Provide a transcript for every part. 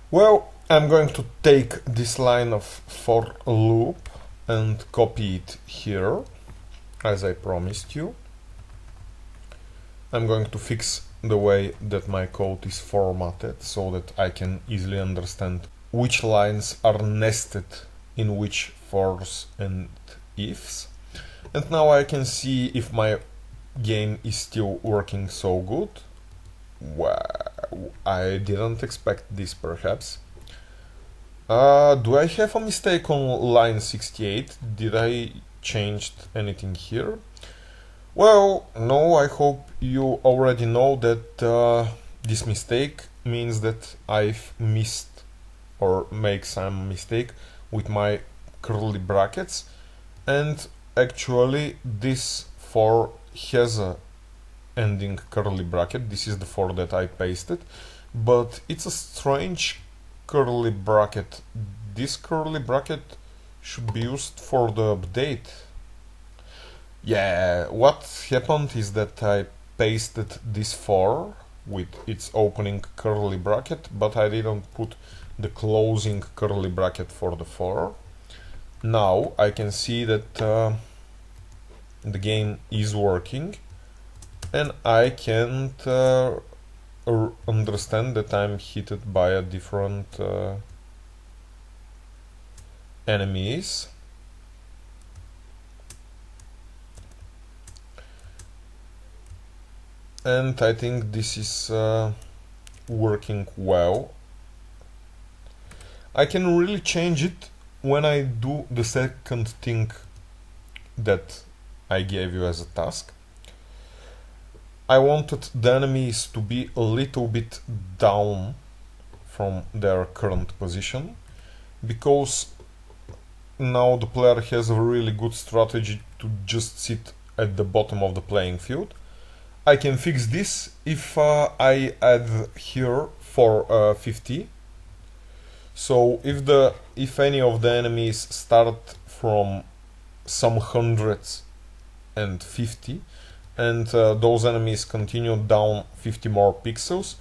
Well, I'm going to take this line of for loop and copy it here, as I promised you. I'm going to fix the way that my code is formatted so that I can easily understand which lines are nested in which fors and ifs. And now I can see if my game is still working so good. Well, I didn't expect this perhaps. Do I have a mistake on line 68? Did I change anything here? Well, no, I hope you already know that this mistake means that I've missed or make some mistake with my curly brackets, and actually this for has a ending curly bracket. This is the for that I pasted, but it's a strange curly bracket. This curly bracket should be used for the update. Yeah, what happened is that I pasted this for with its opening curly bracket, but I didn't put the closing curly bracket for the for. Now I can see that the game is working, and I can't understand that I'm hit by a different enemies. And I think this is working well. I can really change it when I do the second thing that I gave you as a task. I wanted the enemies to be a little bit down from their current position, because now the player has a really good strategy to just sit at the bottom of the playing field. I can fix this if I add here for 50. So if any of the enemies start from some hundreds and 50, and those enemies continue down 50 more pixels,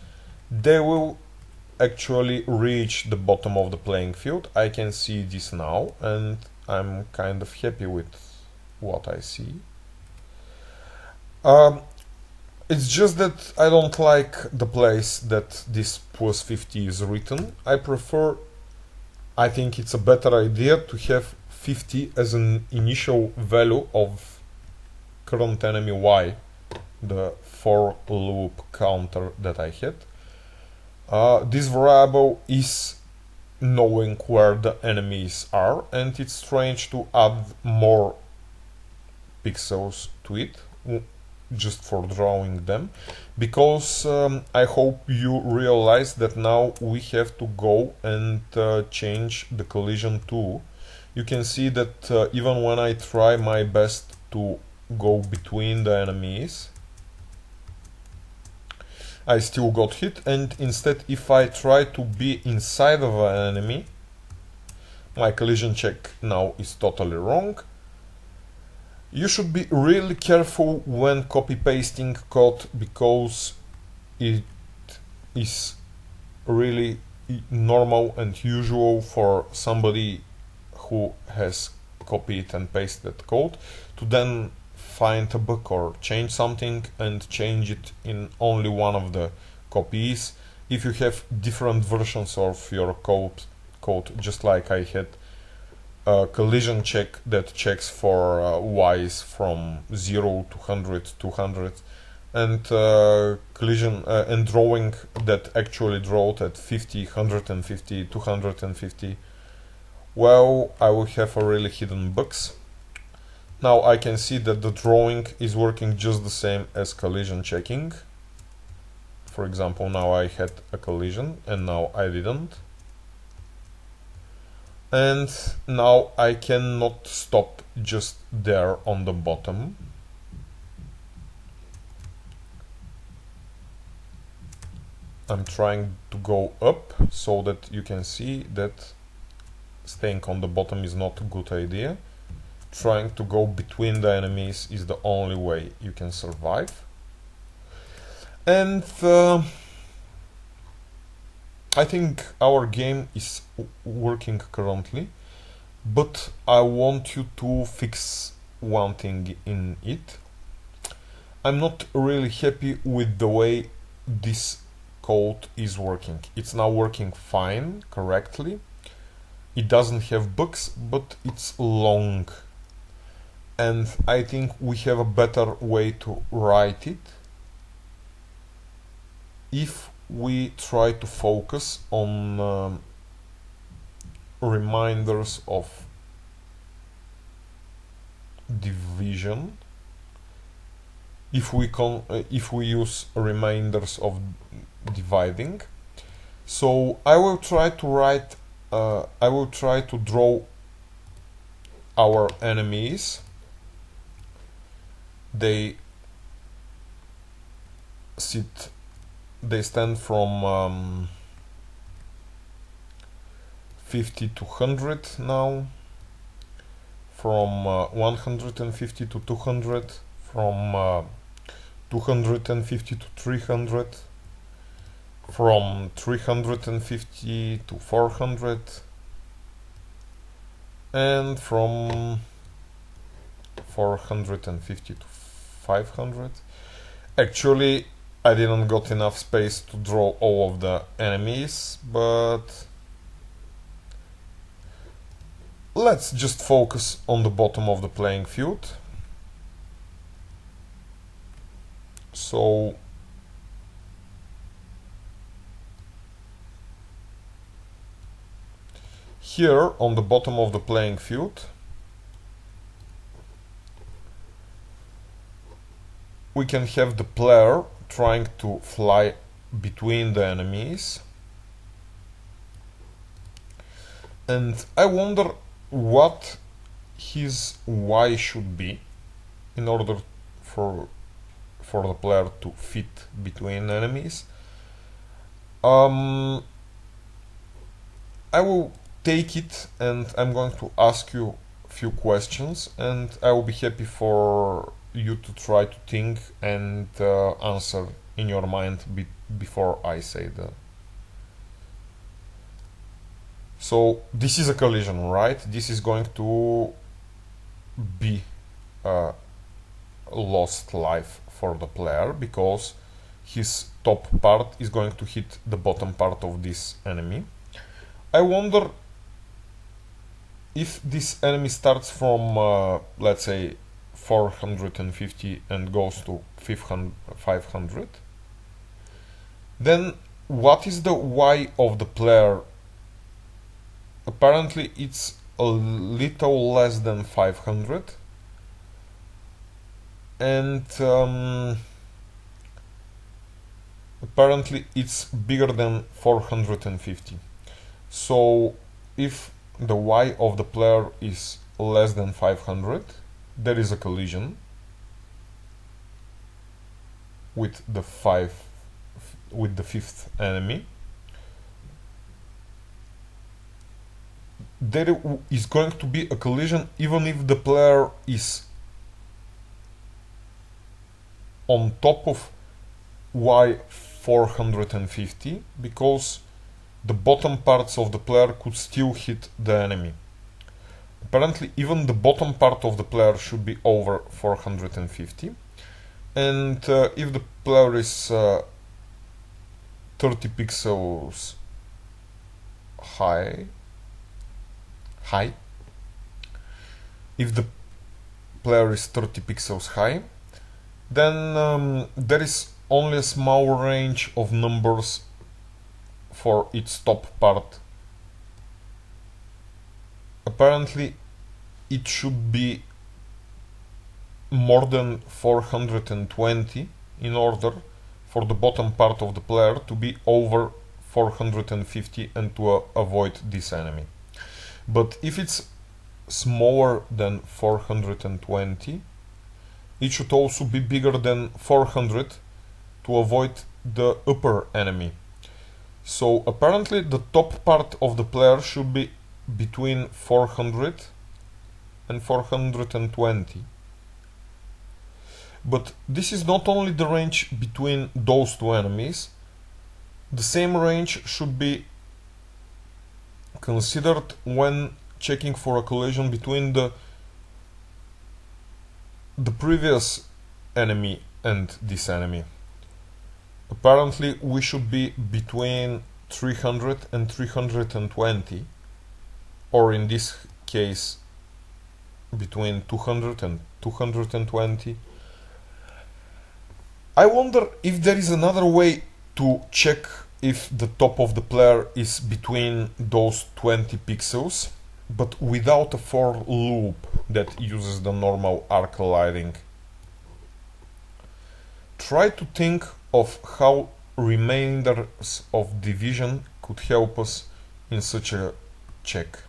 they will actually reach the bottom of the playing field. I can see this now, and I'm kind of happy with what I see. It's just that I don't like the place that this plus 50 is written. I think it's a better idea to have 50 as an initial value of current enemy Y, the for loop counter that I had. This variable is knowing where the enemies are, and it's strange to add more pixels to it just for drawing them, because I hope you realize that now we have to go and change the collision too. You can see that even when I try my best to go between the enemies, I still got hit, and instead if I try to be inside of an enemy, my collision check now is totally wrong. You should be really careful when copy pasting code, because it is really normal and usual for somebody who has copied and pasted code to then find a bug or change something and change it in only one of the copies. If you have different versions of your code, just like I had a collision check that checks for Y's from 0 to 100, 200, and collision and drawing that actually drawed at 50, 150, 250. Well, I will have a really hidden bugs. Now I can see that the drawing is working just the same as collision checking. For example, now I had a collision and now I didn't. And now I cannot stop just there on the bottom. I'm trying to go up so that you can see that staying on the bottom is not a good idea. Trying to go between the enemies is the only way you can survive. And I think our game is working currently, but I want you to fix one thing in it. I'm not really happy with the way this code is working. It's now working fine, correctly. It doesn't have bugs, but it's long. And I think we have a better way to write it if we try to focus on reminders of division. If we use reminders of dividing. So I will try to draw our enemies. They stand from 50 to 100 now, from 150 to 200, from 250 to 300, from 350 to 400, and from 450 to 500. Actually, I didn't got enough space to draw all of the enemies, but let's just focus on the bottom of the playing field. So here on the bottom of the playing field, we can have the player trying to fly between the enemies. And I wonder what his Y should be in order for the player to fit between enemies. I will take it and I'm going to ask you a few questions, and I will be happy for you to try to think and answer in your mind before I say that. So this is a collision, right? This is going to be a lost life for the player because his top part is going to hit the bottom part of this enemy. I wonder if this enemy starts from let's say 450 and goes to 500, then what is the Y of the player? Apparently it's a little less than 500, and apparently it's bigger than 450. So if the Y of the player is less than 500, there is a collision with the fifth enemy. There is going to be a collision even if the player is on top of Y 450, because the bottom parts of the player could still hit the enemy. Apparently even the bottom part of the player should be over 450, and if the player is 30 pixels high, if the player is 30 pixels high, then there is only a small range of numbers for its top part. Apparently it should be more than 420 in order for the bottom part of the player to be over 450 and to avoid this enemy. But if it's smaller than 420, it should also be bigger than 400 to avoid the upper enemy. So apparently the top part of the player should be between 400 and 420. But this is not only the range between those two enemies, the same range should be considered when checking for a collision between the previous enemy and this enemy. Apparently we should be between 300 and 320, or in this case between 200 and 220. I wonder if there is another way to check if the top of the player is between those 20 pixels, but without a for loop that uses the normal arc lighting. Try to think of how remainders of division could help us in such a check.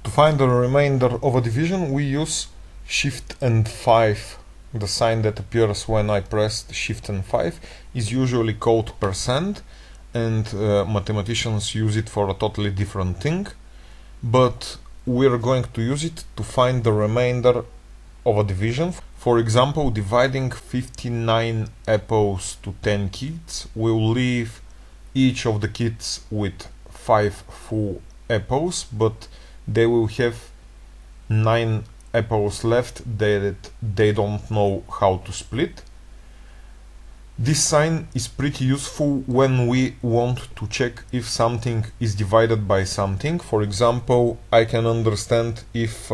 To find the remainder of a division, we use Shift and 5. The sign that appears when I press Shift and 5 is usually called %, and mathematicians use it for a totally different thing, but we're going to use it to find the remainder of a division. For example, dividing 59 apples to 10 kids will leave each of the kids with 5 full apples, but they will have 9 apples left that they don't know how to split. This sign is pretty useful when we want to check if something is divided by something. For example, I can understand if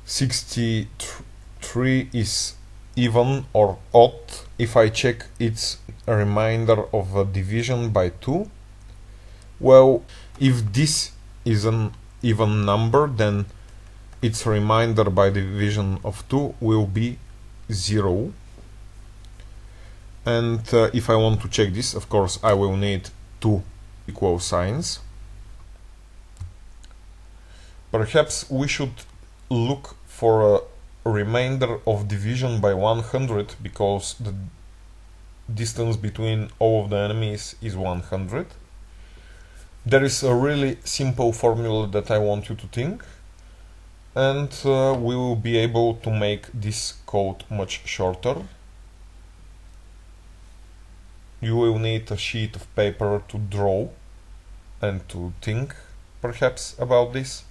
63 is even or odd if I check its remainder of a division by 2. Well, if this is an even number, then its remainder by division of 2 will be 0. And if I want to check this, of course I will need two equal signs. Perhaps we should look for a remainder of division by 100, because the distance between all of the enemies is 100. There is a really simple formula that I want you to think, and we will be able to make this code much shorter. You will need a sheet of paper to draw and to think perhaps about this.